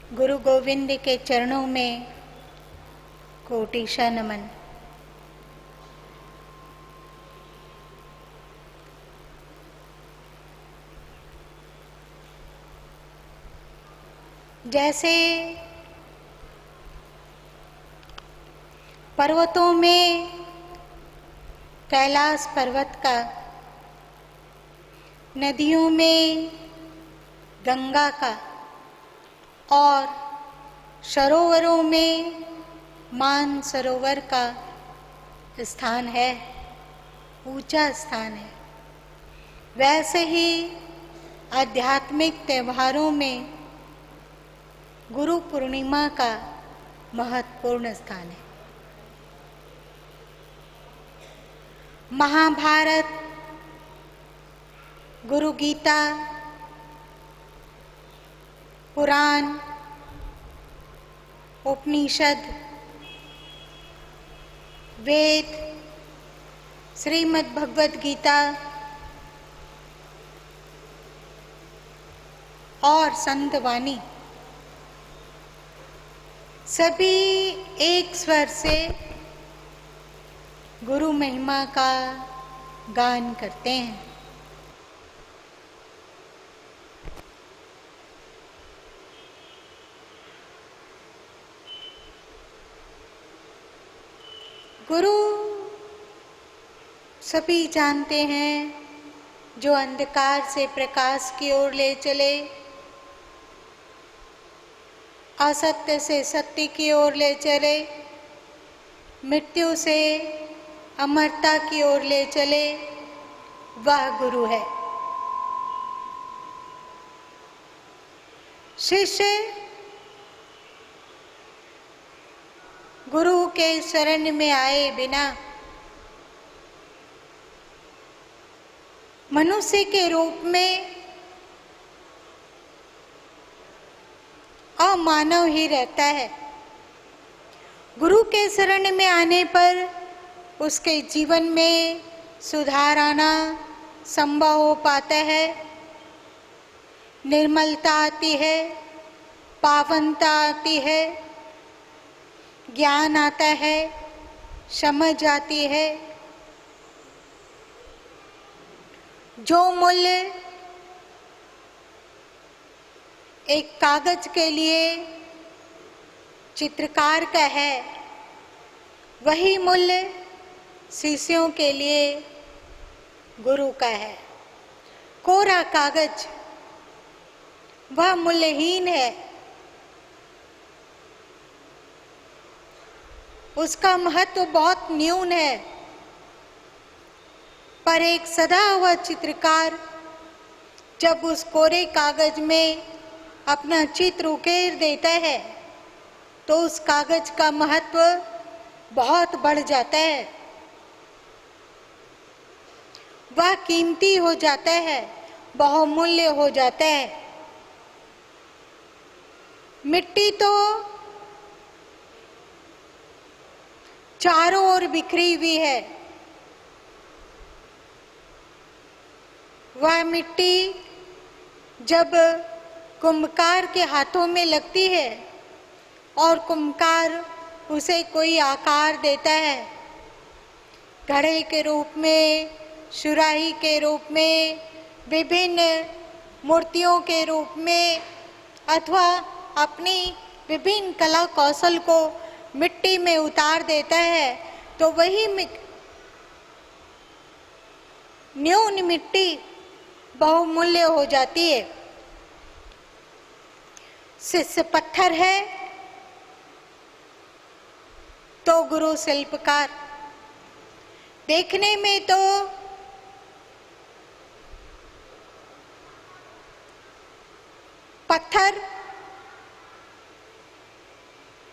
गुरु गोविंद के चरणों में कोटिशा नमन। जैसे पर्वतों में कैलाश पर्वत का, नदियों में गंगा का और सरोवरों में मानसरोवर का स्थान है, ऊंचा स्थान है, वैसे ही आध्यात्मिक त्योहारों में गुरु पूर्णिमा का महत्वपूर्ण स्थान है। महाभारत, गुरु गीता, पुराण, उपनिषद, वेद, श्रीमद् भगवद गीता और संत वाणी सभी एक स्वर से गुरु महिमा का गान करते हैं। गुरु सभी जानते हैं, जो अंधकार से प्रकाश की ओर ले चले, असत्य से सत्य की ओर ले चले, मृत्यु से अमरता की ओर ले चले, वह गुरु है। शिष्य गुरु के शरण में आए बिना मनुष्य के रूप में अमानव ही रहता है। गुरु के शरण में आने पर उसके जीवन में सुधार आना संभव हो पाता है, निर्मलता आती है, पावनता आती है, ज्ञान आता है, समझ आती है। जो मूल्य एक कागज के लिए चित्रकार का है, वही मूल्य शिष्यों के लिए गुरु का है। कोरा कागज वह मूल्यहीन है, उसका महत्व बहुत न्यून है, पर एक सदा हुआ चित्रकार जब उस कोरे कागज में अपना चित्र उकेर देता है तो उस कागज का महत्व बहुत बढ़ जाता है, वह कीमती हो जाता है, बहुमूल्य हो जाता है। मिट्टी तो चारों ओर बिखरी हुई है, वह मिट्टी जब कुम्भकार के हाथों में लगती है और कुम्भकार उसे कोई आकार देता है, घड़े के रूप में, सुराही के रूप में, विभिन्न मूर्तियों के रूप में, अथवा अपनी विभिन्न कला कौशल को मिट्टी में उतार देता है, तो वही न्यून मिट्टी बहुमूल्य हो जाती है। शिष्य पत्थर है तो गुरु शिल्पकार। देखने में तो पत्थर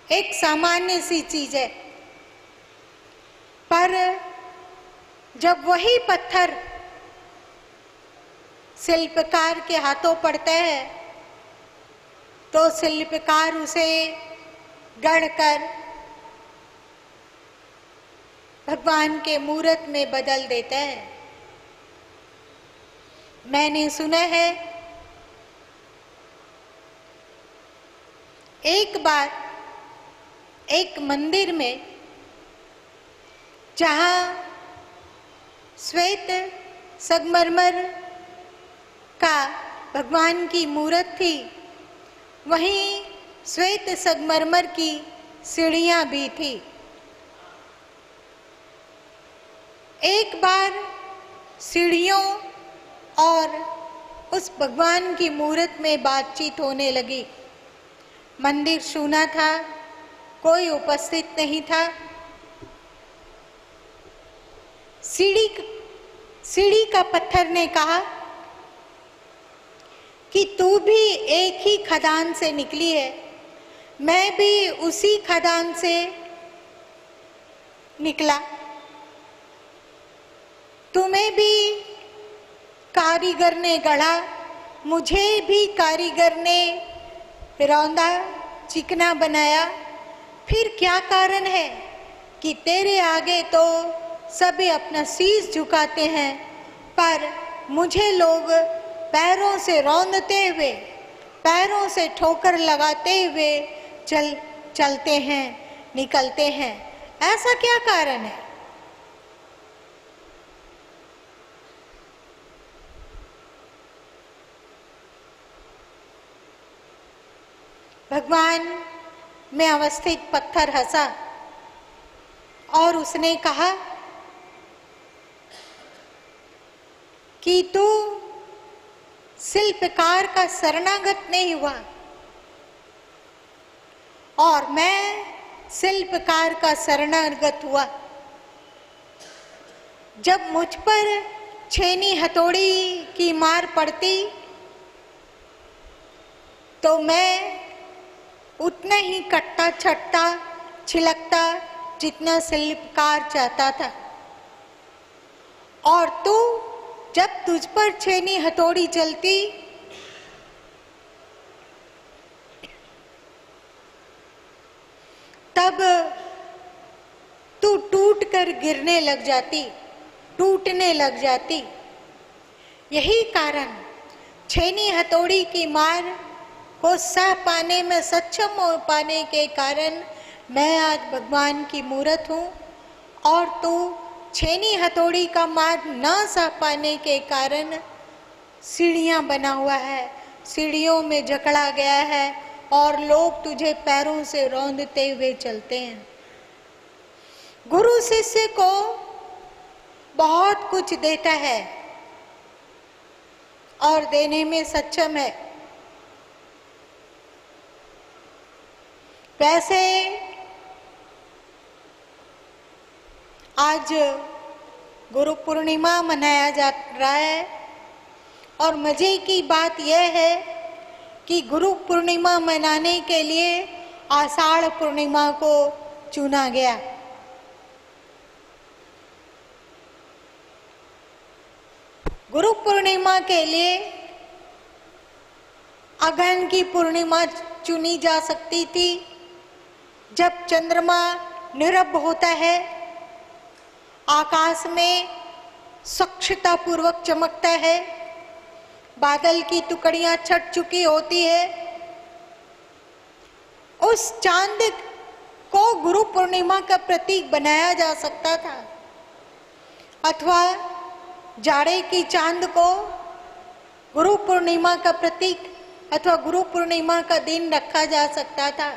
एक सामान्य सी चीज है, पर जब वही पत्थर शिल्पकार के हाथों पड़ता है तो शिल्पकार उसे गढ़कर भगवान के मूर्त में बदल देता है। मैंने सुना है एक बार एक मंदिर में, जहाँ श्वेत संगमरमर का भगवान की मूर्त थी, वहीं श्वेत संगमरमर की सीढ़ियाँ भी थी। एक बार सीढ़ियों और उस भगवान की मूर्त में बातचीत होने लगी। मंदिर सूना था, कोई उपस्थित नहीं था। सीढ़ी का पत्थर ने कहा कि तू भी एक ही खदान से निकली है, मैं भी उसी खदान से निकला। तुम्हें भी कारीगर ने गढ़ा, मुझे भी कारीगर ने रौंदा, चिकना बनाया। फिर क्या कारण है कि तेरे आगे तो सभी अपना शीश झुकाते हैं, पर मुझे लोग पैरों से रौंदते हुए, पैरों से ठोकर लगाते हुए चलते हैं, निकलते हैं। ऐसा क्या कारण है? भगवान में अवस्थित पत्थर हंसा और उसने कहा कि तू शिल्पकार का शरणागत नहीं हुआ और मैं शिल्पकार का शरणागत हुआ। जब मुझ पर छेनी हथौड़ी की मार पड़ती तो मैं उतना ही कटता छटता छिलकता जितना शिल्पकार चाहता था, और तू जब तुझ पर छेनी हथौड़ी चलती तब तू टूट कर गिरने लग जाती, टूटने लग जाती। यही कारण छेनी हथौड़ी की मार को सह पाने में सक्षम हो पाने के कारण मैं आज भगवान की मूर्त हूँ, और तू छेनी हथौड़ी का मार न सह पाने के कारण सीढ़ियाँ बना हुआ है, सीढ़ियों में जकड़ा गया है और लोग तुझे पैरों से रौंदते हुए चलते हैं। गुरु शिष्य को बहुत कुछ देता है और देने में सक्षम है। वैसे आज गुरु पूर्णिमा मनाया जा रहा है और मजे की बात यह है कि गुरु पूर्णिमा मनाने के लिए आषाढ़ पूर्णिमा को चुना गया। गुरु पूर्णिमा के लिए अगहन की पूर्णिमा चुनी जा सकती थी, जब चंद्रमा निरभ होता है, आकाश में स्वच्छता पूर्वक चमकता है, बादल की टुकड़ियां छट चुकी होती है। उस चांद को गुरु पूर्णिमा का प्रतीक बनाया जा सकता था, अथवा जाड़े की चांद को गुरु पूर्णिमा का प्रतीक अथवा गुरु पूर्णिमा का दिन रखा जा सकता था।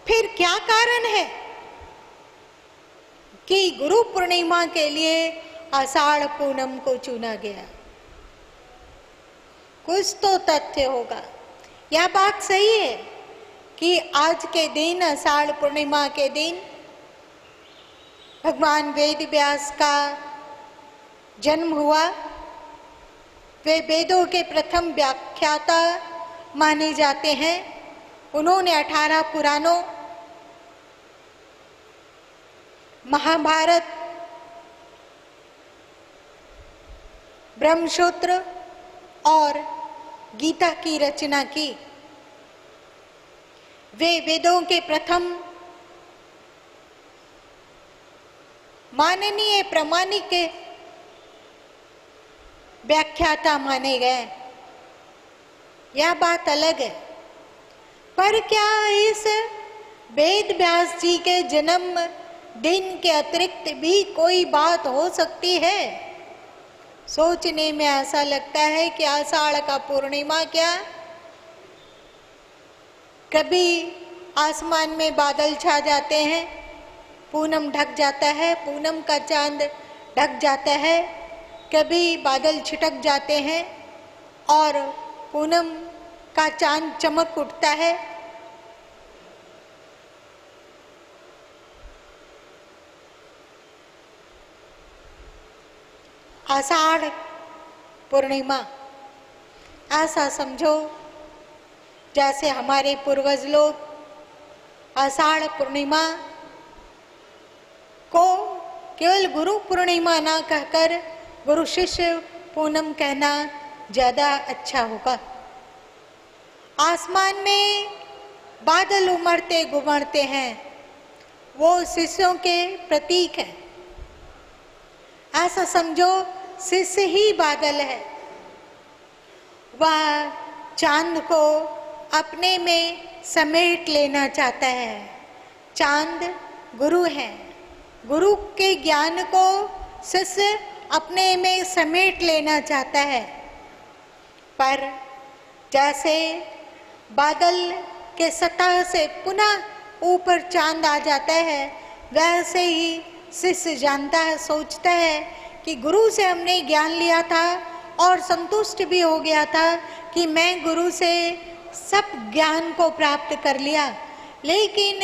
फिर क्या कारण है कि गुरु पूर्णिमा के लिए आषाढ़ पूनम को चुना गया? कुछ तो तथ्य होगा। यह बात सही है कि आज के दिन, आषाढ़ पूर्णिमा के दिन, भगवान वेद व्यास का जन्म हुआ। वे वेदों के प्रथम व्याख्याता माने जाते हैं। उन्होंने 18 पुराणों, महाभारत, ब्रह्मसूत्र और गीता की रचना की। वे वेदों के प्रथम माननीय प्रामाणिक व्याख्याता माने गए। यह बात अलग है, पर क्या इस वेद व्यास जी के जन्म दिन के अतिरिक्त भी कोई बात हो सकती है? सोचने में ऐसा लगता है कि आषाढ़ का पूर्णिमा क्या, कभी आसमान में बादल छा जाते हैं, पूनम ढक जाता है, पूनम का चांद ढक जाता है, कभी बादल छिटक जाते हैं और पूनम का चांद चमक उठता है। आषाढ़ पूर्णिमा ऐसा समझो जैसे हमारे पूर्वज लोग आषाढ़ पूर्णिमा को केवल गुरु पूर्णिमा ना कहकर गुरु शिष्य पूनम कहना ज्यादा अच्छा होगा। आसमान में बादल उमड़ते घुमड़ते हैं, वो शिष्यों के प्रतीक है। ऐसा समझो शिष्य ही बादल है। वह चांद को अपने में समेट लेना चाहता है। चांद गुरु है, गुरु के ज्ञान को शिष्य अपने में समेट लेना चाहता है। पर जैसे बादल के सतह से पुनः ऊपर चांद आ जाता है, वैसे ही शिष्य जानता है, सोचता है कि गुरु से हमने ज्ञान लिया था और संतुष्ट भी हो गया था कि मैं गुरु से सब ज्ञान को प्राप्त कर लिया, लेकिन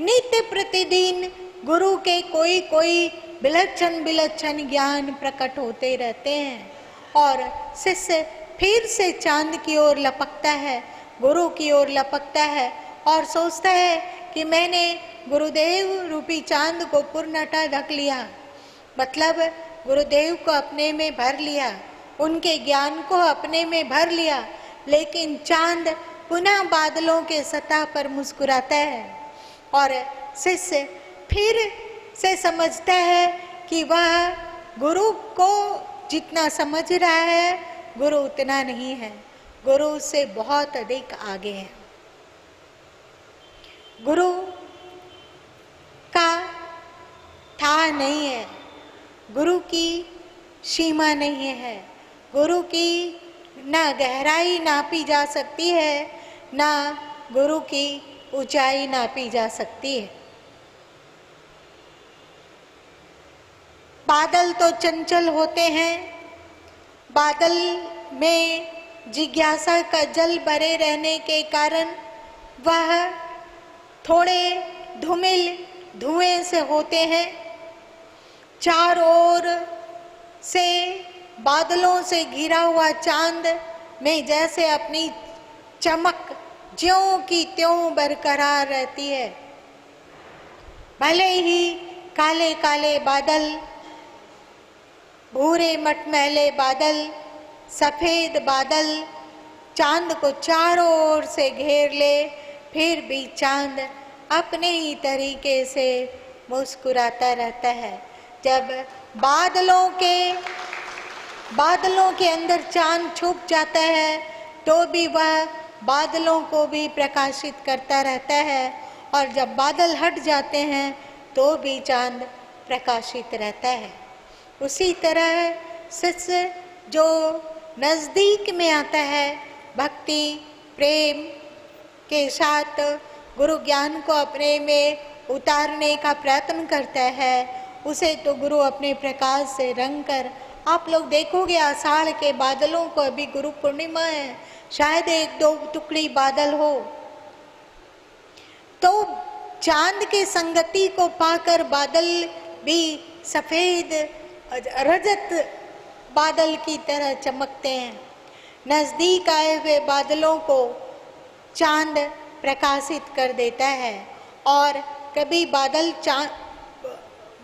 नित्य प्रतिदिन गुरु के कोई कोई विलक्षण विलक्षण ज्ञान प्रकट होते रहते हैं और शिष्य फिर से चांद की ओर लपकता है, गुरु की ओर लपकता है और सोचता है कि मैंने गुरुदेव रूपी चांद को पूर्णतः ढक लिया, मतलब गुरुदेव को अपने में भर लिया, उनके ज्ञान को अपने में भर लिया। लेकिन चांद पुनः बादलों के सतह पर मुस्कुराता है और शिष्य फिर से समझता है कि वह गुरु को जितना समझ रहा है गुरु उतना नहीं है, गुरु से बहुत अधिक आगे है। गुरु का था नहीं है, गुरु की सीमा नहीं है, गुरु की ना गहराई नापी जा सकती है, ना गुरु की ऊंचाई नापी जा सकती है। बादल तो चंचल होते हैं, बादल में जिज्ञासा का जल भरे रहने के कारण वह थोड़े धूमिल धुएं से होते हैं। चारों ओर से बादलों से घिरा हुआ चांद में जैसे अपनी चमक ज्यों की त्यों बरकरार रहती है। भले ही काले काले बादल, भूरे मटमैले बादल, सफेद बादल चांद को चारों ओर से घेर ले, फिर भी चांद अपने ही तरीके से मुस्कुराता रहता है। जब बादलों के अंदर चांद छुप जाता है तो भी वह बादलों को भी प्रकाशित करता रहता है और जब बादल हट जाते हैं तो भी चांद प्रकाशित रहता है। उसी तरह शिष्य जो नज़दीक में आता है, भक्ति प्रेम के साथ गुरु ज्ञान को अपने में उतारने का प्रयत्न करता है, उसे तो गुरु अपने प्रकाश से रंग कर, आप लोग देखोगे आषाढ़ के बादलों को, अभी गुरु पूर्णिमा है, शायद एक दो टुकड़ी बादल हो, तो चांद के संगति को पाकर बादल भी सफेद रजत बादल की तरह चमकते हैं। नजदीक आए हुए बादलों को चांद प्रकाशित कर देता है और कभी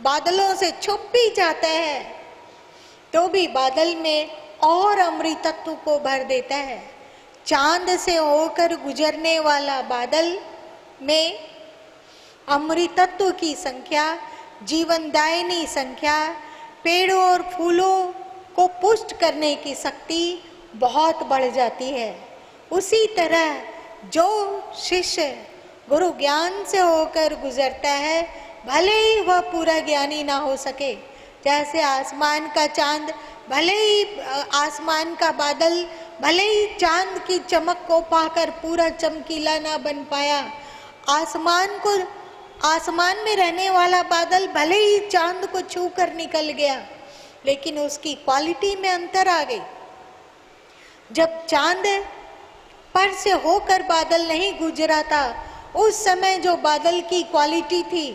बादलों से छुप भी जाता है तो भी बादल में और अमृतत्व को भर देता है। चांद से होकर गुजरने वाला बादल में अमृतत्व की संख्या, जीवनदायिनी संख्या, पेड़ों और फूलों को पुष्ट करने की शक्ति बहुत बढ़ जाती है। उसी तरह जो शिष्य गुरु ज्ञान से होकर गुजरता है, भले ही वह पूरा ज्ञानी ना हो सके, जैसे आसमान का चांद, भले ही आसमान का बादल, भले ही चांद की चमक को पाकर पूरा चमकीला ना बन पाया, आसमान में रहने वाला बादल भले ही चांद को छू कर निकल गया, लेकिन उसकी क्वालिटी में अंतर आ गई। जब चांद पर से होकर बादल नहीं गुजरा था, उस समय जो बादल की क्वालिटी थी,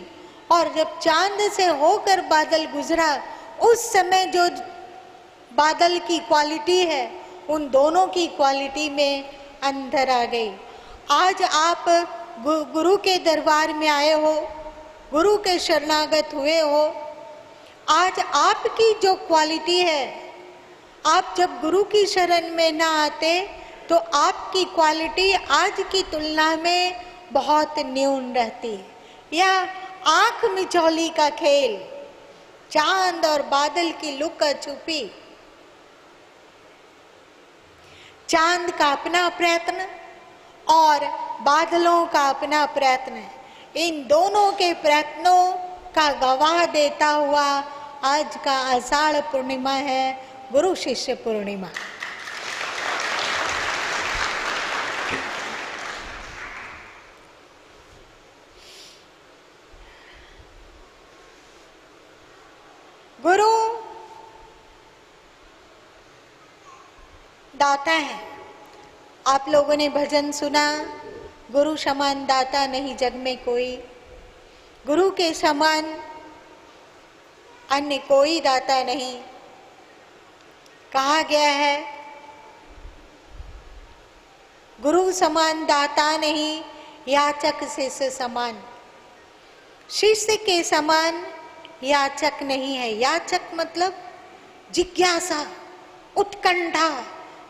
और जब चांद से होकर बादल गुजरा, उस समय जो बादल की क्वालिटी है, उन दोनों की क्वालिटी में अंतर आ गई। आज आप गुरु के दरबार में आए हो, गुरु के शरणागत हुए हो, आज आपकी जो क्वालिटी है, आप जब गुरु की शरण में ना आते तो आपकी क्वालिटी आज की तुलना में बहुत न्यून रहती है। यह आंख मिचौली का खेल, चांद और बादल की लुका छुपी, चांद का अपना प्रयत्न और बादलों का अपना प्रयत्न, इन दोनों के प्रयत्नों का गवाह देता हुआ आज का आषाढ़ पूर्णिमा है, गुरु शिष्य पूर्णिमा। गुरु दाता है। आप लोगों ने भजन सुना, गुरु समान दाता नहीं जग में कोई, गुरु के समान अन्य कोई दाता नहीं। कहा गया है, गुरु समान दाता नहीं, याचक शिष्य समान। शिष्य के समान याचक नहीं है। याचक मतलब जिज्ञासा, उत्कंठा,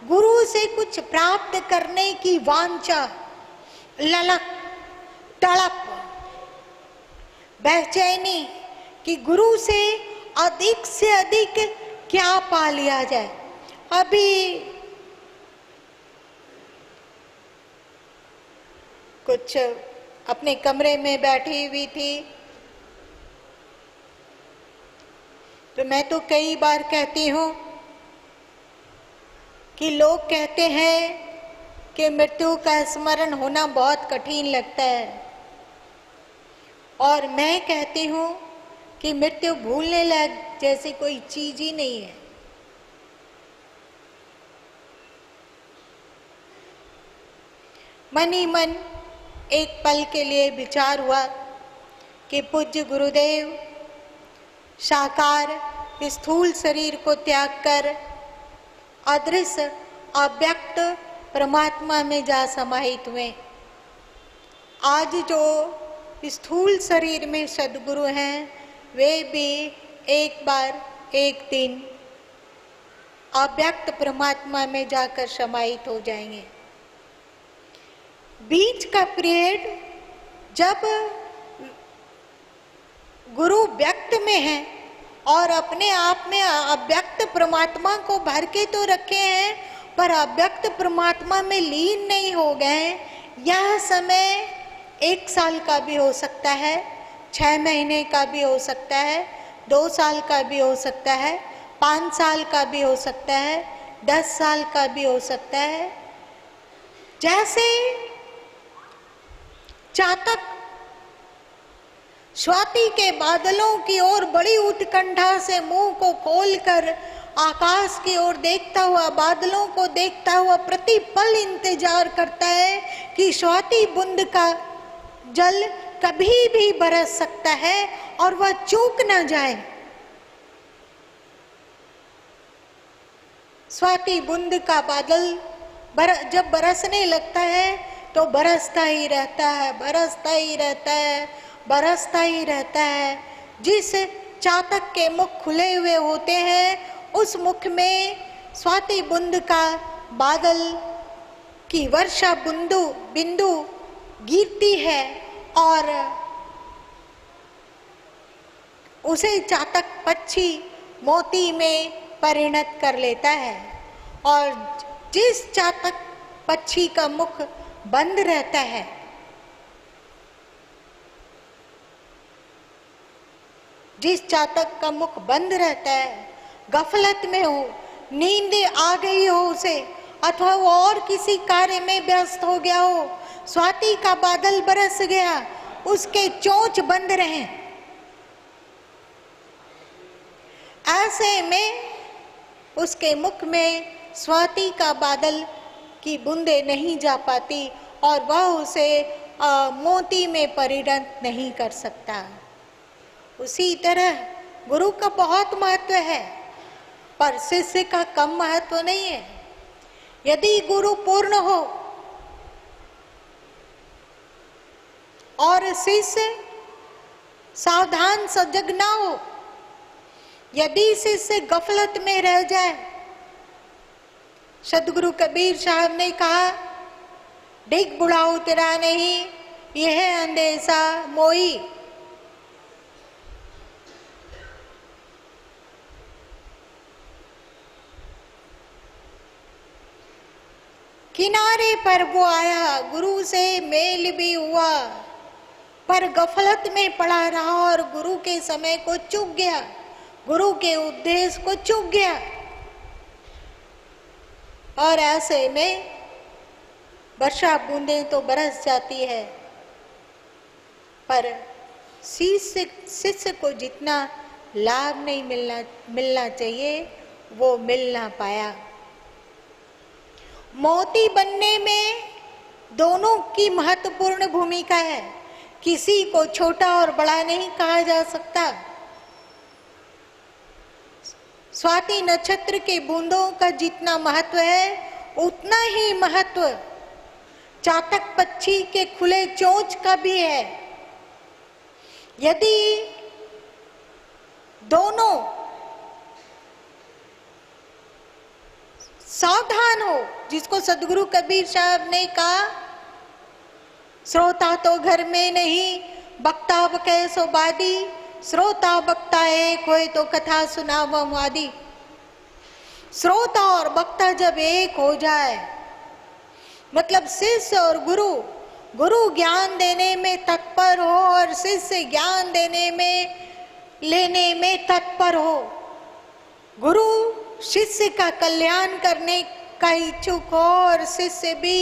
गुरु से कुछ प्राप्त करने की वांछा, ललक, तड़प, बेचैनी कि गुरु से अधिक क्या पा लिया जाए। अभी कुछ अपने कमरे में बैठी हुई थी, तो मैं तो कई बार कहती हूँ कि लोग कहते हैं कि मृत्यु का स्मरण होना बहुत कठिन लगता है, और मैं कहती हूँ कि मृत्यु भूलने लायक जैसी कोई चीज ही नहीं है। मन ही मन एक पल के लिए विचार हुआ कि पूज्य गुरुदेव साकार स्थूल शरीर को त्याग कर अदृश्य अव्यक्त परमात्मा में जा समाहित हुए। आज जो स्थूल शरीर में सद्गुरु हैं, वे भी एक बार एक दिन अव्यक्त परमात्मा में जाकर समाहित हो जाएंगे। बीच का पीरियड जब गुरु व्यक्त में है और अपने आप में अव्यक्त परमात्मा को भर के तो रखे हैं, पर अव्यक्त परमात्मा में लीन नहीं हो गए। यह समय 1 साल का भी हो सकता है, 6 महीने का भी हो सकता है, 2 साल का भी हो सकता है, 5 साल का भी हो सकता है, 10 साल का भी हो सकता है। जैसे चातक स्वाति के बादलों की ओर बड़ी उत्कंठा से मुंह को खोलकर आकाश की ओर देखता हुआ, बादलों को देखता हुआ प्रतिपल इंतजार करता है कि स्वाति बूंद का जल कभी भी बरस सकता है और वह चूक न जाए। स्वाति बूंद का बादल जब बरसने लगता है तो बरसता ही रहता है, बरसता ही रहता है, बरसता ही रहता है। जिस चातक के मुख खुले हुए होते हैं, उस मुख में स्वाति बूंद का बादल की वर्षा बिंदु गिरती है और उसे चातक पक्षी मोती में परिणत कर लेता है। और जिस चातक पक्षी का मुख बंद रहता है। जिस चातक का मुख बंद रहता है, गफलत में हो, नींद आ गई हो उसे, अथवा वो और किसी कार्य में व्यस्त हो गया हो, स्वाति का बादल बरस गया, उसके चोंच बंद रहे, ऐसे में उसके मुख में स्वाति का बादल की बूंदे नहीं जा पाती और वह उसे मोती में परिणत नहीं कर सकता। उसी तरह गुरु का बहुत महत्व है, पर शिष्य का कम महत्व नहीं है। यदि गुरु पूर्ण हो और शिष्य सावधान सजग ना हो, यदि शिष्य गफलत में रह जाए, सदगुरु कबीर साहब ने कहा, डिग बुढ़ाऊ तेरा नहीं, यह अंदेशा मोई। किनारे पर वो आया, गुरु से मेल भी हुआ, पर गफलत में पड़ा रहा और गुरु के समय को चूक गया, गुरु के उद्देश्य को चूक गया। और ऐसे में वर्षा बूंदें तो बरस जाती है, पर शिष्य को जितना लाभ नहीं मिलना चाहिए वो मिल ना पाया। मोती बनने में दोनों की महत्वपूर्ण भूमिका है, किसी को छोटा और बड़ा नहीं कहा जा सकता। स्वाति नक्षत्र के बूंदों का जितना महत्व है, उतना ही महत्व चातक पक्षी के खुले चोंच का भी है। यदि दोनों सावधान हो, जिसको सदगुरु कबीर साहब ने कहा, श्रोता तो घर में नहीं, वक्ता बकै सो बादी, श्रोता वक्ता एक होए तो कथा सुनावो वादी। श्रोता और वक्ता जब एक हो जाए, मतलब शिष्य और गुरु, गुरु ज्ञान देने में तत्पर हो और शिष्य ज्ञान लेने में तत्पर हो, गुरु शिष्य का कल्याण करने का इच्छुक हो और शिष्य भी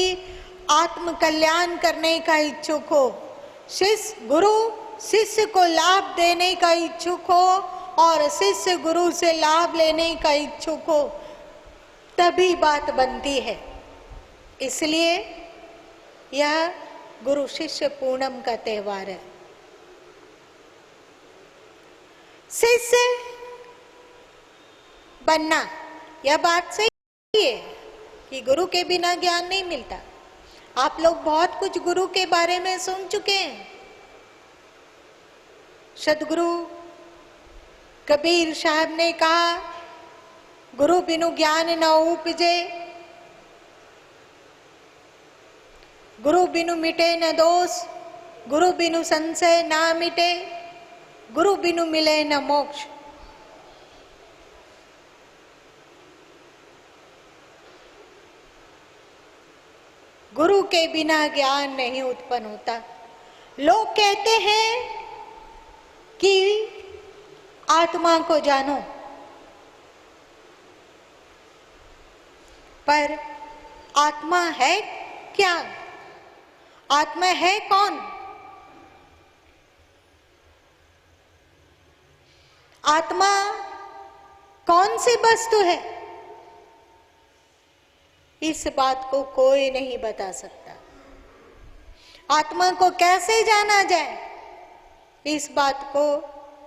आत्म कल्याण करने का इच्छुक हो, गुरु शिष्य को लाभ देने का इच्छुक हो और शिष्य गुरु से लाभ लेने का इच्छुक हो, तभी बात बनती है। इसलिए यह गुरु शिष्य पूर्णम का त्योहार है। शिष्य बनना, यह बात सही है कि गुरु के बिना ज्ञान नहीं मिलता। आप लोग बहुत कुछ गुरु के बारे में सुन चुके हैं। सदगुरु कबीर साहब ने कहा, गुरु बिनु ज्ञान न उपजे, गुरु बिनु मिटे न दोष, गुरु बिनु संशय ना मिटे, गुरु बिनु मिले न मोक्ष। गुरु के बिना ज्ञान नहीं उत्पन्न होता। लोग कहते हैं कि आत्मा को जानो, पर आत्मा है क्या? आत्मा है कौन? आत्मा कौन सी वस्तु है? इस बात को कोई नहीं बता सकता। आत्मा को कैसे जाना जाए, इस बात को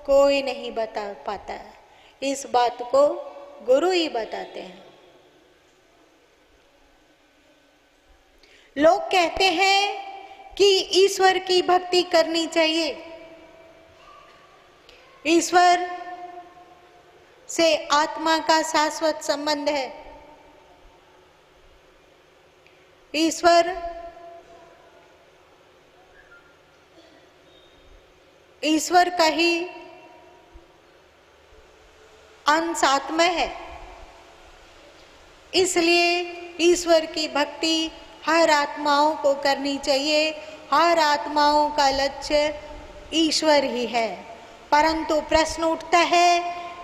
कोई नहीं बता पाता है। इस बात को गुरु ही बताते हैं। लोग कहते हैं कि ईश्वर की भक्ति करनी चाहिए, ईश्वर से आत्मा का शाश्वत संबंध है, ईश्वर का ही अंश आत्मा है, इसलिए ईश्वर की भक्ति हर आत्माओं को करनी चाहिए। हर आत्माओं का लक्ष्य ईश्वर ही है। परंतु प्रश्न उठता है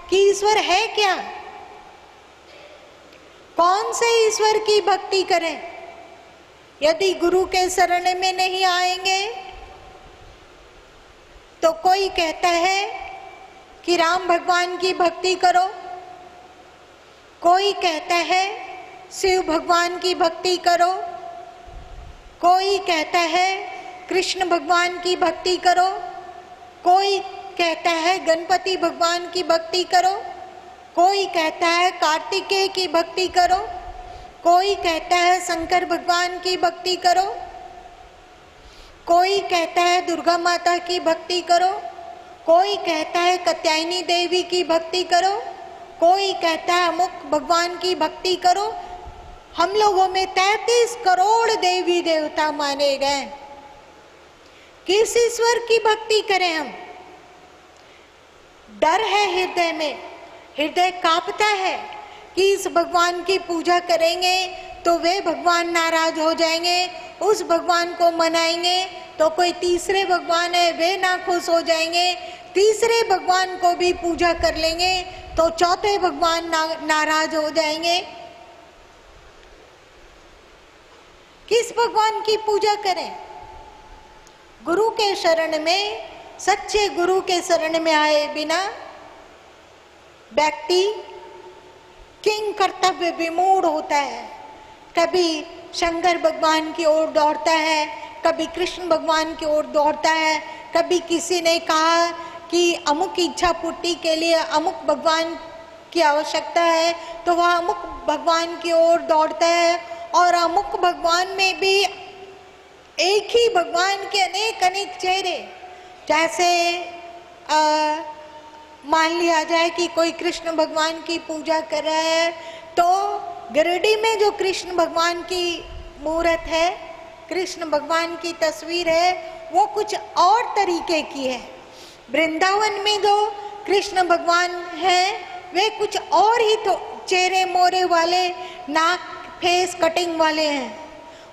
कि ईश्वर है क्या? कौन से ईश्वर की भक्ति करें? यदि गुरु के शरण में नहीं आएंगे तो कोई कहता है कि राम भगवान की भक्ति करो, कोई कहता है शिव भगवान की भक्ति करो, कोई कहता है कृष्ण भगवान की भक्ति करो, कोई कहता है गणपति भगवान की भक्ति करो, कोई कहता है कार्तिकेय की भक्ति करो, कोई कहता है शंकर भगवान की भक्ति करो, कोई कहता है दुर्गा माता की भक्ति करो, कोई कहता है कात्यायनी देवी की भक्ति करो, कोई कहता है अमुक भगवान की भक्ति करो। हम लोगों में 33 करोड़ देवी देवता माने गए। किस ईश्वर की भक्ति करें हम? डर है हृदय में, हृदय कांपता है कि इस भगवान की पूजा करेंगे तो वे भगवान नाराज हो जाएंगे, उस भगवान को मनाएंगे तो कोई तीसरे भगवान है वे नाखुश हो जाएंगे, तीसरे भगवान को भी पूजा कर लेंगे तो चौथे भगवान नाराज हो जाएंगे। किस भगवान की पूजा करें? गुरु के शरण में, सच्चे गुरु के शरण में आए बिना व्यक्ति किंग कर्तव्य विमूढ़ होता है। कभी शंकर भगवान की ओर दौड़ता है, कभी कृष्ण भगवान की ओर दौड़ता है, कभी किसी ने कहा कि अमुक इच्छा पूर्ति के लिए अमुक भगवान की आवश्यकता है तो वह अमुक भगवान की ओर दौड़ता है। और अमुक भगवान में भी एक ही भगवान के अनेक अनेक चेहरे, जैसे मान लिया जाए कि कोई कृष्ण भगवान की पूजा कर रहा है तो गिरिडीह में जो कृष्ण भगवान की मूर्त है, कृष्ण भगवान की तस्वीर है, वो कुछ और तरीके की है। वृंदावन में जो कृष्ण भगवान है वे कुछ और ही तो चेहरे मोरे वाले, नाक फेस कटिंग वाले हैं।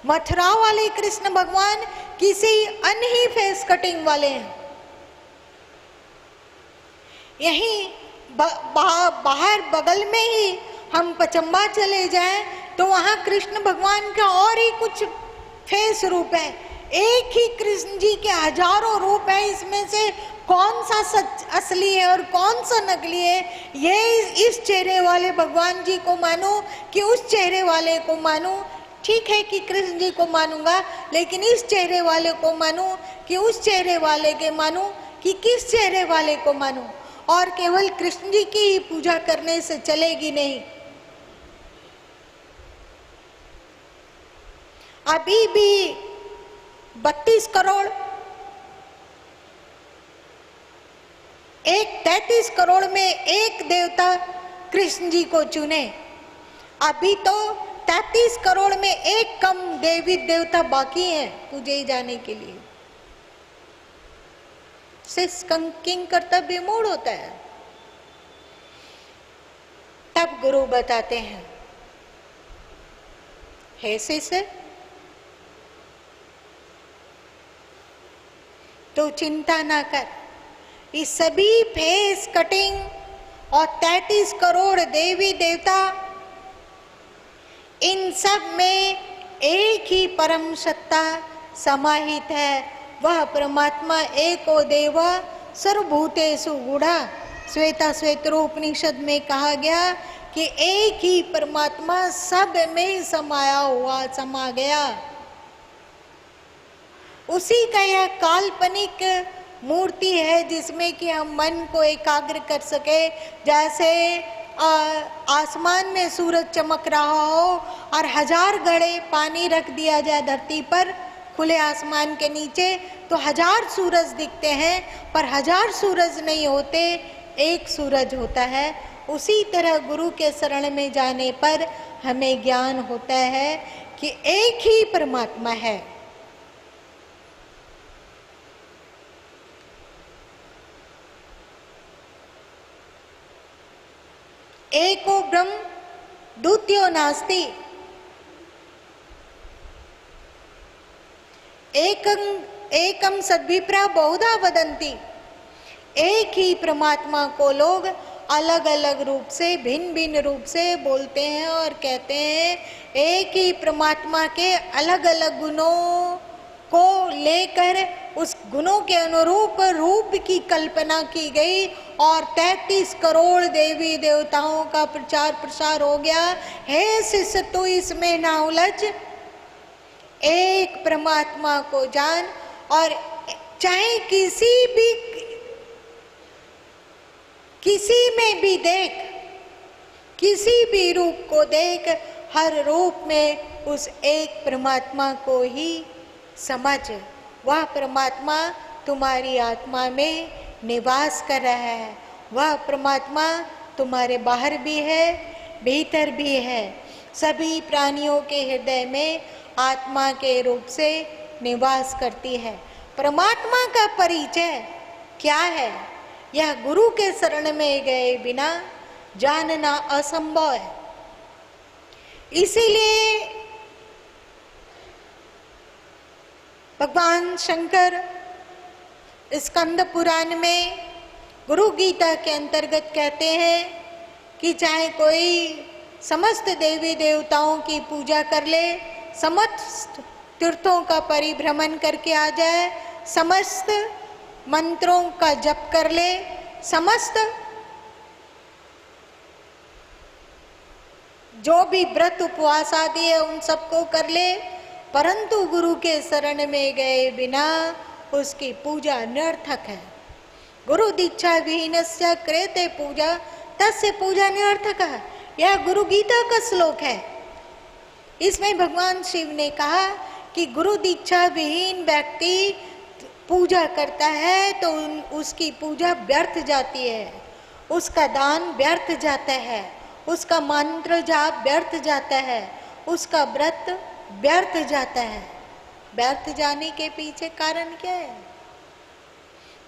मथुरा वाले कृष्ण भगवान किसी अन्य ही फेस कटिंग वाले हैं। यहीं बाहर बगल में ही हम पचम्बा चले जाएं तो वहाँ कृष्ण भगवान का और ही कुछ फेस रूप है। एक ही कृष्ण जी के हजारों रूप है, इसमें से कौन सा सच असली है और कौन सा नकली है, ये इस चेहरे वाले भगवान जी को मानो कि उस चेहरे वाले को मानो। ठीक है कि कृष्ण जी को मानूंगा, लेकिन इस चेहरे वाले को मानूं कि उस चेहरे वाले के मानूं कि किस चेहरे वाले को मानूं। और केवल कृष्ण जी की ही पूजा करने से चलेगी नहीं। अभी भी 32 करोड़, 33 करोड़ में एक देवता कृष्ण जी को चुने। अभी तो 33 करोड़ में एक कम देवी देवता बाकी हैं पूजे जाने के लिए। किंग कर्तव्य मूड होता है। तब गुरु बताते हैं, हे शिष्य, तो चिंता ना कर, इस सभी फेस कटिंग और 33 करोड़ देवी देवता, इन सब में एक ही परम सत्ता समाहित है। वह परमात्मा एको देवा सर्वभूतेषु गूढ़ा। श्वेता श्वेतरोपनिषद में कहा गया कि एक ही परमात्मा सब में समाया हुआ, समा गया। उसी का यह काल्पनिक मूर्ति है जिसमें कि हम मन को एकाग्र कर सके। जैसे आसमान में सूरज चमक रहा हो और 1000 घड़े पानी रख दिया जाए धरती पर खुले आसमान के नीचे तो 1000 सूरज दिखते हैं, पर 1000 सूरज नहीं होते, एक सूरज होता है। उसी तरह गुरु के शरण में जाने पर हमें ज्ञान होता है कि एक ही परमात्मा है। एको ब्रह्म द्वितीयो नास्ति। एकम सद्विप्रा बहुधा वदन्ति। एक ही परमात्मा को लोग अलग अलग रूप से, भिन्न भिन्न रूप से बोलते हैं और कहते हैं। एक ही परमात्मा के अलग अलग गुणों को लेकर उस गुणों के अनुरूप रूप की कल्पना की गई और 33 करोड़ देवी देवताओं का प्रचार प्रसार हो गया। हे शिष्य, तू इसमें ना उलझ, एक परमात्मा को जान और चाहे किसी में भी देख, किसी भी रूप को देख, हर रूप में उस एक परमात्मा को ही समझ। वह परमात्मा तुम्हारी आत्मा में निवास कर रहा है। वह परमात्मा तुम्हारे बाहर भी है, भीतर भी है। सभी प्राणियों के हृदय में आत्मा के रूप से निवास करती है। परमात्मा का परिचय क्या है, यह गुरु के शरण में गए बिना जानना असंभव है। इसीलिए भगवान शंकर स्कंद पुराण में गुरु गीता के अंतर्गत कहते हैं कि चाहे कोई समस्त देवी देवताओं की पूजा कर ले, समस्त तीर्थों का परिभ्रमण करके आ जाए, समस्त मंत्रों का जप कर ले, समस्त जो भी व्रत उपवास आदि है उन सबको कर ले, परंतु गुरु के शरण में गए बिना उसकी पूजा निरर्थक है। गुरु दीक्षा विहीनस्य क्रियते पूजा तस्य पूजा निरर्थक है। यह गुरु गीता का श्लोक है। इसमें भगवान शिव ने कहा कि गुरु दीक्षा विहीन व्यक्ति पूजा करता है तो उसकी पूजा व्यर्थ जाती है, उसका दान व्यर्थ जाता है, उसका मंत्र जाप व्यर्थ जाता है, उसका व्रत व्यर्थ जाता है। व्यर्थ जाने के पीछे कारण क्या है?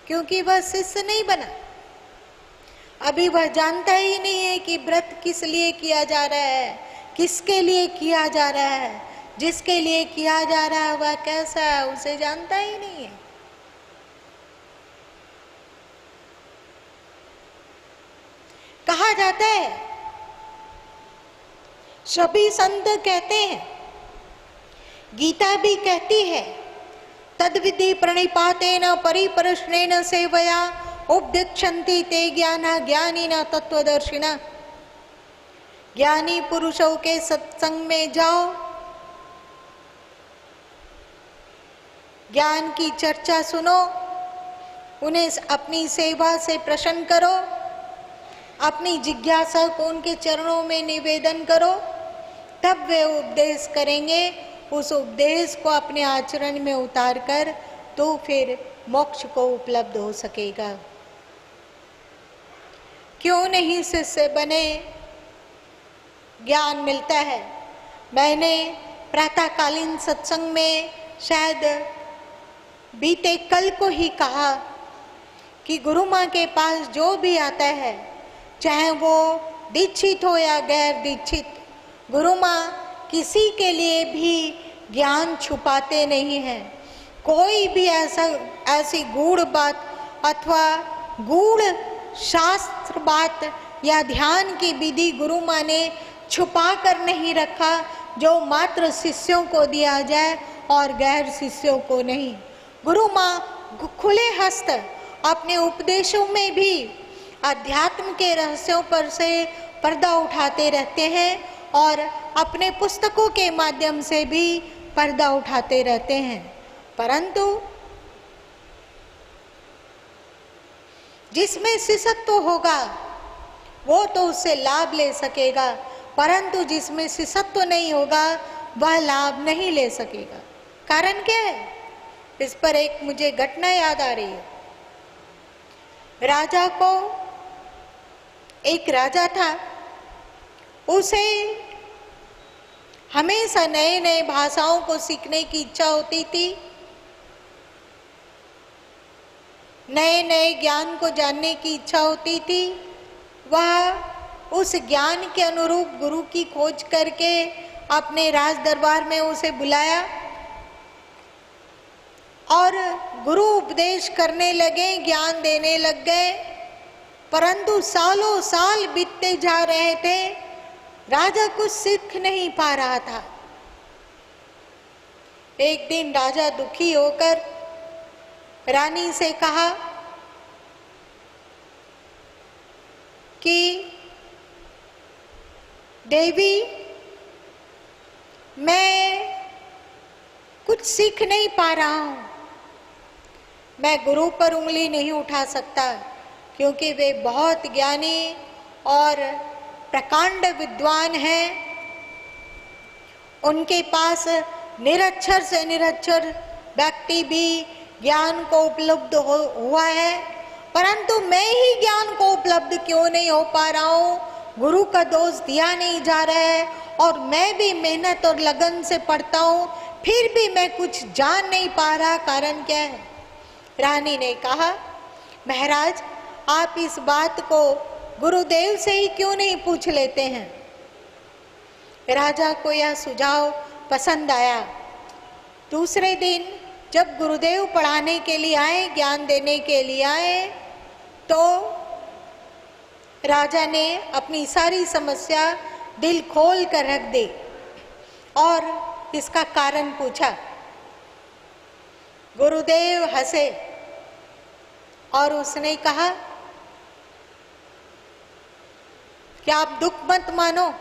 क्योंकि वह शिष्य नहीं बना। अभी वह जानता ही नहीं है कि व्रत किस लिए किया जा रहा है, किसके लिए किया जा रहा है। जिसके लिए किया जा रहा है वह कैसा है उसे जानता ही नहीं है। कहा जाता है, सभी संत कहते हैं, गीता भी कहती है, तद्विधि प्रणिपातेन परिप्रश्नेन सेवया उपदिक्षन्ति ते ज्ञाना ज्ञानिना तत्वदर्शिना। ज्ञानी पुरुषों के सत्संग में जाओ, ज्ञान की चर्चा सुनो, उन्हें अपनी सेवा से प्रसन्न करो, अपनी जिज्ञासा को उनके चरणों में निवेदन करो, तब वे उपदेश करेंगे। उस उपदेश को अपने आचरण में उतार कर तो फिर मोक्ष को उपलब्ध हो सकेगा। क्यों नहीं शिष्य बने? ज्ञान मिलता है। मैंने प्रातःकालीन सत्संग में शायद बीते कल को ही कहा कि गुरु माँ के पास जो भी आता है, चाहे वो दीक्षित हो या गैर दीक्षित, गुरु माँ किसी के लिए भी ज्ञान छुपाते नहीं हैं। कोई भी ऐसी गूढ़ बात अथवा गूढ़ शास्त्र बात या ध्यान की विधि गुरु माँ ने छुपा कर नहीं रखा जो मात्र शिष्यों को दिया जाए और गैर शिष्यों को नहीं। गुरु माँ खुले हस्त अपने उपदेशों में भी अध्यात्म के रहस्यों पर से पर्दा उठाते रहते हैं और अपने पुस्तकों के माध्यम से भी पर्दा उठाते रहते हैं। परंतु जिसमें शिष्यत्व होगा वो तो उससे लाभ ले सकेगा, परंतु जिसमें शिष्यत्व नहीं होगा वह लाभ नहीं ले सकेगा। कारण क्या है? इस पर एक मुझे घटना याद आ रही है। राजा को, एक राजा था, उसे हमेशा नए नए भाषाओं को सीखने की इच्छा होती थी, नए नए ज्ञान को जानने की इच्छा होती थी। वह उस ज्ञान के अनुरूप गुरु की खोज करके अपने राज दरबार में उसे बुलाया और गुरु उपदेश करने लगे, ज्ञान देने लग गए, परंतु सालों साल बीतते जा रहे थे, राजा कुछ सीख नहीं पा रहा था। एक दिन राजा दुखी होकर रानी से कहा कि देवी, मैं कुछ सीख नहीं पा रहा हूं, मैं गुरु पर उंगली नहीं उठा सकता, क्योंकि वे बहुत ज्ञानी और प्रकांड विद्वान हैं। उनके पास निरक्षर से निरक्षर व्यक्ति भी ज्ञान को उपलब्ध हुआ है, परंतु मैं ही ज्ञान को उपलब्ध क्यों नहीं हो पा रहा हूँ? गुरु का दोष दिया नहीं जा रहा है, और मैं भी मेहनत और लगन से पढ़ता हूँ, फिर भी मैं कुछ जान नहीं पा रहा, कारण क्या है? रानी ने कहा, महाराज, आप इस बात को गुरुदेव से ही क्यों नहीं पूछ लेते हैं? राजा को यह सुझाव पसंद आया। दूसरे दिन जब गुरुदेव पढ़ाने के लिए आए, ज्ञान देने के लिए आए, तो राजा ने अपनी सारी समस्या दिल खोल कर रख दी और इसका कारण पूछा। गुरुदेव हंसे और उसने कहा कि आप दुख मत मानो,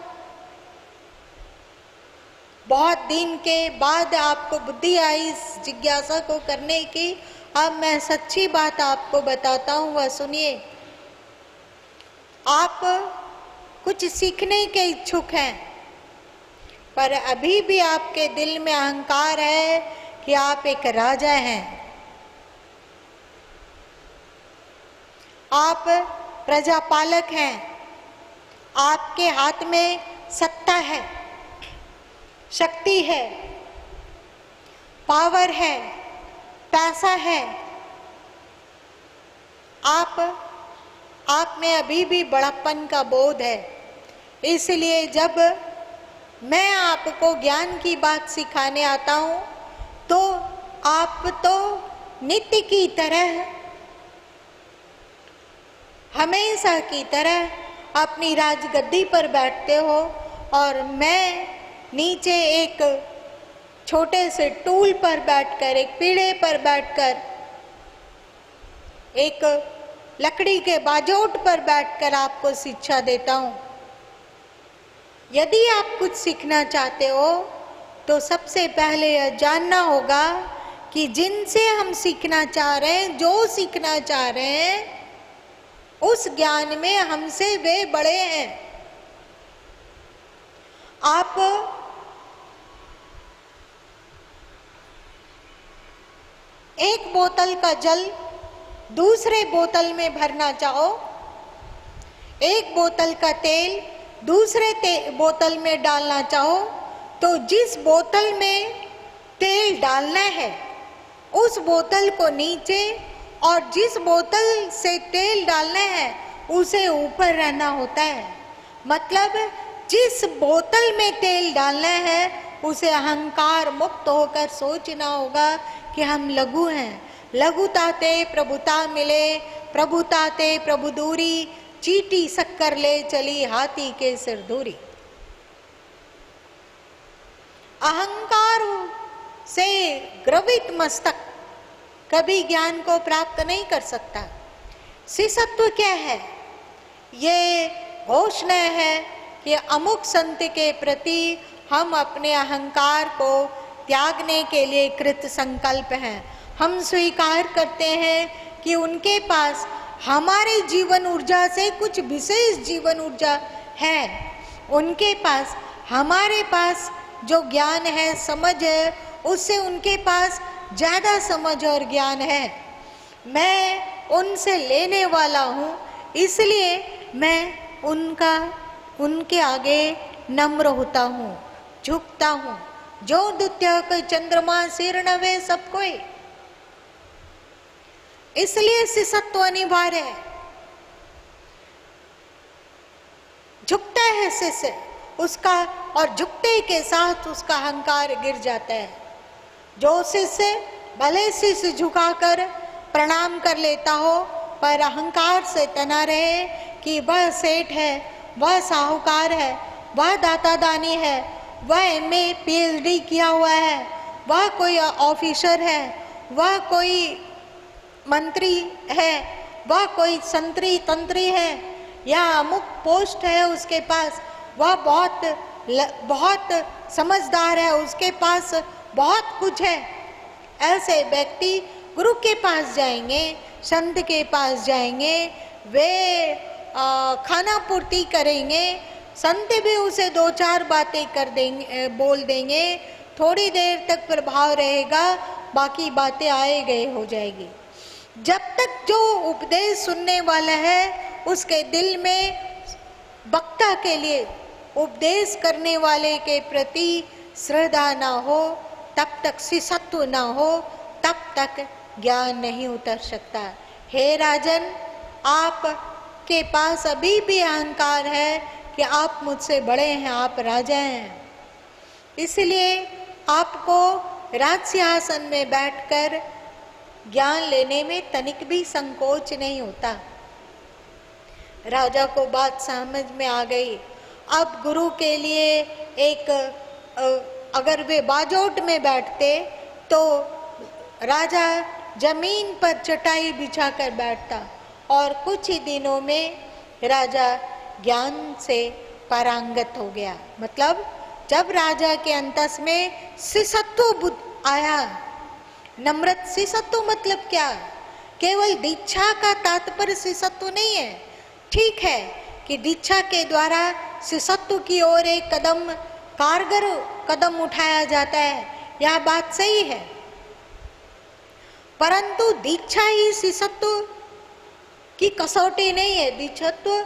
बहुत दिन के बाद आपको बुद्धि आई इस जिज्ञासा को करने की। अब मैं सच्ची बात आपको बताता हूँ, वह सुनिए। आप कुछ सीखने के इच्छुक हैं, पर अभी भी आपके दिल में अहंकार है कि आप एक राजा हैं, आप प्रजापालक हैं, आपके हाथ में सत्ता है, शक्ति है, पावर है, पैसा है। आप में अभी भी बड़प्पन का बोध है। इसलिए जब मैं आपको ज्ञान की बात सिखाने आता हूँ, तो आप तो नित्य की तरह, हमेशा की तरह अपनी राजगद्दी पर बैठते हो, और मैं नीचे एक छोटे से टूल पर बैठकर, एक पीढ़े पर बैठकर, एक लकड़ी के बाजोट पर बैठकर आपको शिक्षा देता हूँ। यदि आप कुछ सीखना चाहते हो तो सबसे पहले यह जानना होगा कि जिनसे हम सीखना चाह रहे हैं, जो सीखना चाह रहे हैं, उस ज्ञान में हमसे वे बड़े हैं। आप एक बोतल का जल दूसरे बोतल में भरना चाहो, एक बोतल का तेल दूसरे बोतल में डालना चाहो, तो जिस बोतल में तेल डालना है उस बोतल को नीचे, और जिस बोतल से तेल डालना है उसे ऊपर रहना होता है। मतलब जिस बोतल में तेल डालना है उसे अहंकार मुक्त होकर सोचना होगा कि हम लघु हैं। लघुता ते प्रभुता मिले, प्रभुता ते प्रभु दूरी, चीटी शक्कर ले चली हाथी के सिर दूरी। अहंकार से ग्रवित मस्तक कभी ज्ञान को प्राप्त नहीं कर सकता। शिष्यत्व क्या है? ये घोषणा है कि अमुक संत के प्रति हम अपने अहंकार को त्यागने के लिए कृत संकल्प हैं। हम स्वीकार करते हैं कि उनके पास हमारे जीवन ऊर्जा से कुछ विशेष जीवन ऊर्जा है, उनके पास हमारे पास जो ज्ञान है, समझ है, उससे उनके पास ज़्यादा समझ और ज्ञान है। मैं उनसे लेने वाला हूँ, इसलिए मैं उनके आगे नम्र होता हूँ, झुकता हूँ। जो द्वितीय के चंद्रमा सिर नवे सब कोई, इसलिए शिष्यत्व अनिवार्य है। झुकता है शिष्य उसका, और झुकते के साथ उसका अहंकार गिर जाता है। जो शिष्य भले शीश झुकाकर प्रणाम कर लेता हो, पर अहंकार से तना रहे कि वह सेठ है, वह साहूकार है, वह दाता दानी है, वह MA PhD किया हुआ है, वह कोई ऑफिसर है, वह कोई मंत्री है, वह कोई संतरी तंत्री है, या अमुक पोस्ट है उसके पास, वह बहुत समझदार है, उसके पास बहुत कुछ है। ऐसे व्यक्ति गुरु के पास जाएंगे, संत के पास जाएंगे, वे खाना पूर्ति करेंगे, संत भी उसे 2-4 बातें कर देंगे, बोल देंगे, थोड़ी देर तक प्रभाव रहेगा, बाकी बातें आए गए हो जाएगी। जब तक जो उपदेश सुनने वाला है उसके दिल में वक्ता के लिए, उपदेश करने वाले के प्रति श्रद्धा ना हो, तब तक शिष्यत्व ना हो, तब तक ज्ञान नहीं उतर सकता। हे राजन, आप के पास अभी भी अहंकार है कि आप मुझसे बड़े हैं, आप राजा हैं, इसलिए आपको राजसिंहासन में बैठकर ज्ञान लेने में तनिक भी संकोच नहीं होता। राजा को बात समझ में आ गई। अब गुरु के लिए एक अगर वे बाजोट में बैठते तो राजा जमीन पर चटाई बिछाकर बैठता और कुछ ही दिनों में राजा ज्ञान से पारंगत हो गया। मतलब जब राजा के अंतस में शिष्यत्व बुद्ध आया, नम्रत शिष्यत्व मतलब क्या? केवल दीक्षा का तात्पर्य शिष्यत्व नहीं है। ठीक है कि दीक्षा के द्वारा शिष्यत्व की ओर एक कदम, कारगर कदम उठाया जाता है, यह बात सही है, परंतु दीक्षा ही शिष्यत्व की कसौटी नहीं है। दीक्षत्व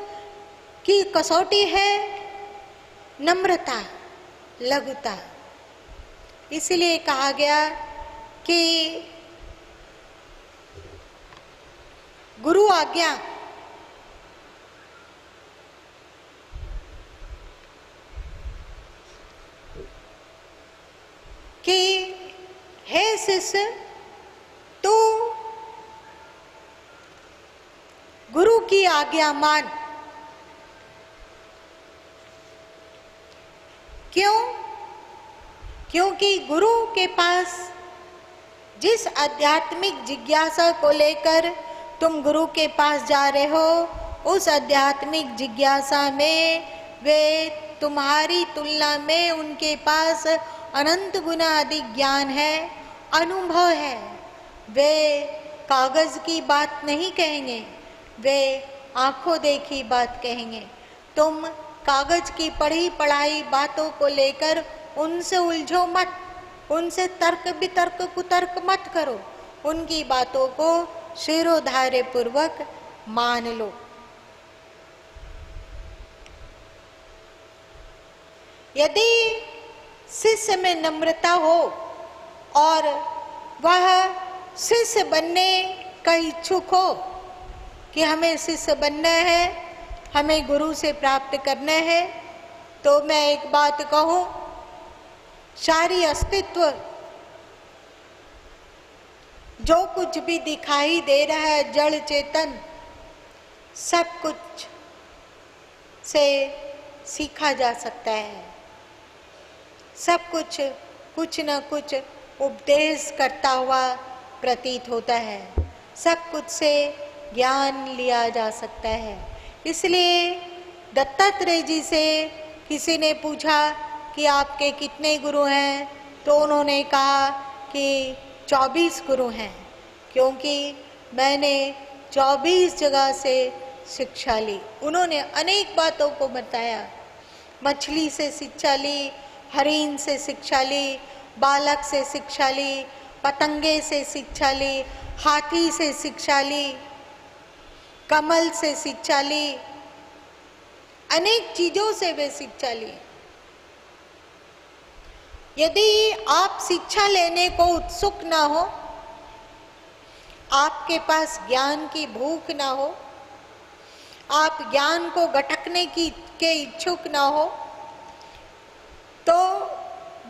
की कसौटी है नम्रता, लघुता। इसलिए कहा गया कि गुरु आज्ञा कि हे शिष्य, तू गुरु की आज्ञा मान। क्यों? क्योंकि गुरु के पास जिस आध्यात्मिक जिज्ञासा को लेकर तुम गुरु के पास जा रहे हो, उस आध्यात्मिक जिज्ञासा में वे तुम्हारी तुलना में उनके पास अनंत गुना अधिक ज्ञान है, अनुभव है। वे कागज की बात नहीं कहेंगे, वे आंखों देखी बात कहेंगे। तुम कागज की पढ़ी पढ़ाई बातों को लेकर उनसे उलझो मत, उनसे तर्क वितर्क कुतर्क मत करो, उनकी बातों को शिरोधार्य पूर्वक मान लो। यदि शिष्य में नम्रता हो और वह शिष्य बनने का इच्छुक हो कि हमें शिष्य बनना है, हमें गुरु से प्राप्त करना है, तो मैं एक बात कहूं, सारी अस्तित्व जो कुछ भी दिखाई दे रहा है, जड़ चेतन, सब कुछ से सीखा जा सकता है। सब कुछ कुछ न कुछ उपदेश करता हुआ प्रतीत होता है, सब कुछ से ज्ञान लिया जा सकता है। इसलिए दत्तात्रेय जी से किसी ने पूछा कि आपके कितने गुरु हैं, तो उन्होंने कहा कि 24 गुरु हैं, क्योंकि मैंने 24 जगह से शिक्षा ली। उन्होंने अनेक बातों को बताया, मछली से शिक्षा ली, हरिण से शिक्षा ली, बालक से शिक्षा ली, पतंगे से शिक्षा ली, हाथी से शिक्षा ली, कमल से शिक्षा ली, अनेक चीजों से वे शिक्षा ली। यदि आप शिक्षा लेने को उत्सुक ना हो, आपके पास ज्ञान की भूख ना हो, आप ज्ञान को गटकने के इच्छुक ना हो, तो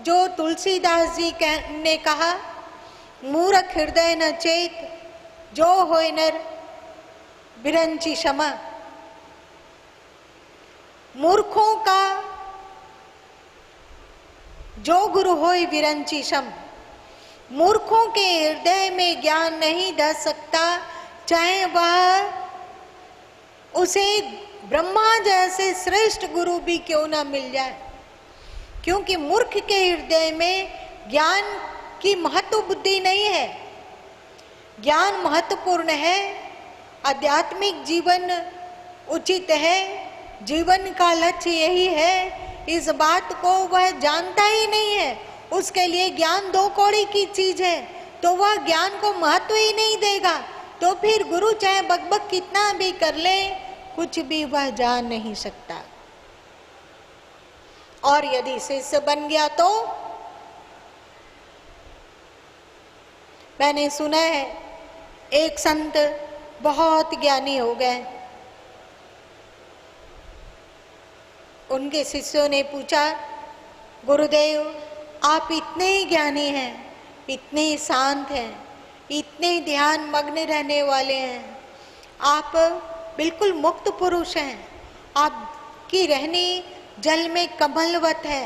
जो तुलसीदास जी ने कहा मूरख हृदय न चेत, जो होय नर बिरंची क्षमा। मूर्खों का जो गुरु होय विरंची सम। मूर्खों के हृदय में ज्ञान नहीं ढल सकता, चाहे वह उसे ब्रह्मा जैसे श्रेष्ठ गुरु भी क्यों ना मिल जाए, क्योंकि मूर्ख के हृदय में ज्ञान की महत्व बुद्धि नहीं है। ज्ञान महत्वपूर्ण है, आध्यात्मिक जीवन उचित है, जीवन का लक्ष्य यही है, इस बात को वह जानता ही नहीं है। उसके लिए ज्ञान दो कौड़ी की चीज है, तो वह ज्ञान को महत्व ही नहीं देगा, तो फिर गुरु चाहे बकबक कितना भी कर ले, कुछ भी वह जान नहीं सकता। और यदि शिष्य बन गया तो मैंने सुना है एक संत बहुत ज्ञानी हो गए। उनके शिष्यों ने पूछा, गुरुदेव आप इतने ज्ञानी हैं, इतने शांत हैं, इतने ध्यान मग्न रहने वाले हैं, आप बिल्कुल मुक्त पुरुष हैं, आपकी रहनी जल में कमलवत है,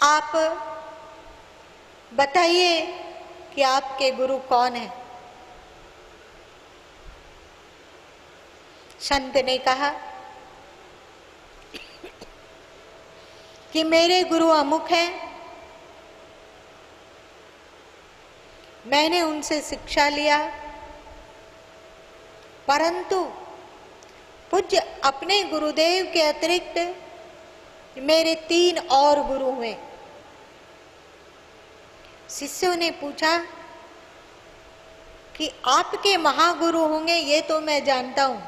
आप बताइए कि आपके गुरु कौन है। संत ने कहा कि मेरे गुरु अमुक हैं, मैंने उनसे शिक्षा लिया, परंतु पूज्य अपने गुरुदेव के अतिरिक्त मेरे 3 और गुरु हुए। शिष्यों ने पूछा कि आपके महागुरु होंगे, ये तो मैं जानता हूं,